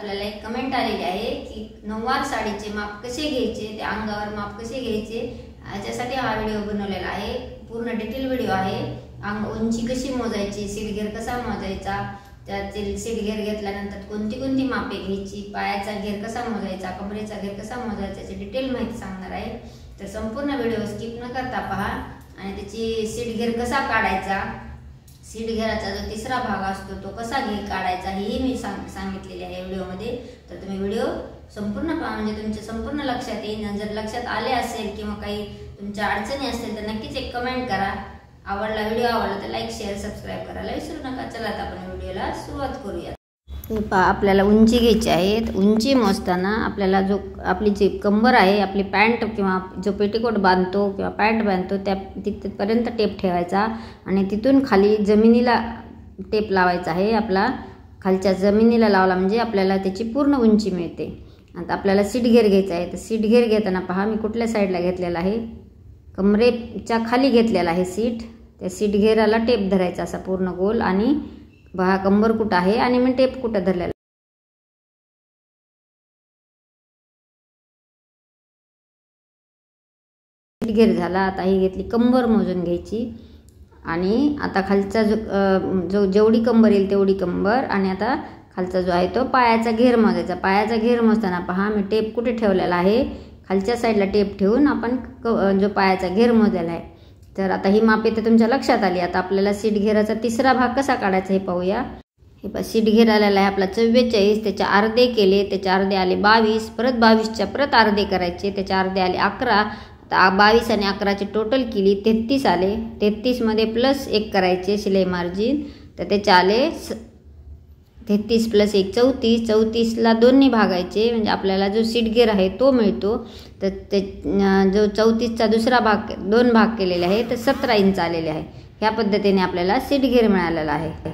आपल्याला एक कमेंट आलेली आहे की नऊवार साडीचे माप कसे घ्यायचे, ते अंगावर माप कसे घ्यायचे याच्यासाठी हा व्हिडिओ बनवलेला आहे। पूर्ण डिटेल व्हिडिओ आहे। अंग उंची कशी मोजायची, सीट घेर कसा मोजायचा, त्यातील सीट घेर घेतल्यानंतर कोणती कोणती मापे घ्यायची, पायाचा घेर कसा मोजायचा, कमरेचा घेर कसा मोजायचा याची डिटेल माहिती सांगणार आहे। तर संपूर्ण व्हिडिओ स्किप न करता पहा आणि त्याची सीट घेर कसा काढायचा, सीट घेराचा जो तिसरा भाग असतो तो कसा काढायचा हेही मी सांगितलेले आहे व्हिडिओमध्ये। तर तुम्ही व्हिडिओ संपूर्ण पहा म्हणजे तुमच्या संपूर्ण लक्षात येईल। जर लक्षात आले असेल किंवा काही तुमच्या अडचणी असतील तर नक्कीच एक कमेंट करा। आवडला व्हिडिओ आवडला तर लाईक शेअर सबस्क्राइब करायला विसरू नका। चला आता आपण व्हिडिओला सुरुवात करूया। पहा आपल्याला उंची घ्यायची आहे। उंची मोजताना आपल्याला जो आपली जी कंबर आहे, आपली पॅन्ट किंवा जो पेटीकोट बांधतो किंवा पॅन्ट बांधतो त्या तिथपर्यंत टेप ठेवायचा आणि तिथून खाली जमिनीला टेप लावायचा आहे। आपला खालच्या जमिनीला लावला म्हणजे आपल्याला त्याची पूर्ण उंची मिळते। आता आपल्याला सीट घेर घ्यायचा आहे। तर सीट घेर घेताना पहा मी कुठल्या साईडला घेतलेला आहे, कमरेच्या खाली घेतलेला आहे सीट। त्या सीट घेराला टेप धरायचा असा पूर्ण गोल आणि बहा कंबर कुठं आहे आणि मी टेप कुठं धरलेला सीट घेर झाला। आता ही घेतली कंबर मोजून घ्यायची आणि आता खालचा जो जेवढी कंबर येईल तेवढी कंबर आणि आता खालचा जो आहे तो पायाचा घेर मोजायचा। पायाचा घेर मोजताना पहा मी टेप कुठे ठेवलेला आहे, खालच्या साईडला टेप ठेवून आपण जो पायाचा घेर मोजलेला आहे। तर आता ही मापे तर तुमच्या लक्षात आली। आता आपल्याला सीट घेराचा तिसरा भाग कसा काढायचा हे पाहूया। हे पहा सीट घेर आलेला आहे आपला 44, त्याचे अर्धे केले, त्याचे अर्धे आले 22, परत 22च्या परत अर्धे करायचे, त्याचे अर्धे आले 11। आता 22 आणि 11ची टोटल केली 33 आले। 33 मध्ये प्लस 1 करायचे शिलाई मार्जिन, तर त्याचे आले 33 + 1 34। 34ला 2ने भागायचे म्हणजे आपल्याला जो सीट घेर आहे तो मिळतो। तर ते जो 34चा दुसरा भाग 2 भाग केलेले आहे तर 17 इंच आलेले आहे। ह्या पद्धतीने आपल्याला सीट घेर मिळालेला आहे।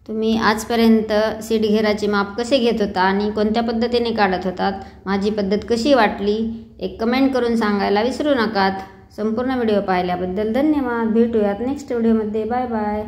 तुम्ही आजपर्यंत सीट घेराची माप कसे घेत होता आणि कोणत्या पद्धतीने काढत होतात, माझी पद्धत कशी वाटली एक कमेंट करून सांगायला विसरू नका। संपूर्ण व्हिडिओ पाहिल्याबद्दल धन्यवाद। भेटूयात नेक्स्ट व्हिडिओमध्ये। Bye bye.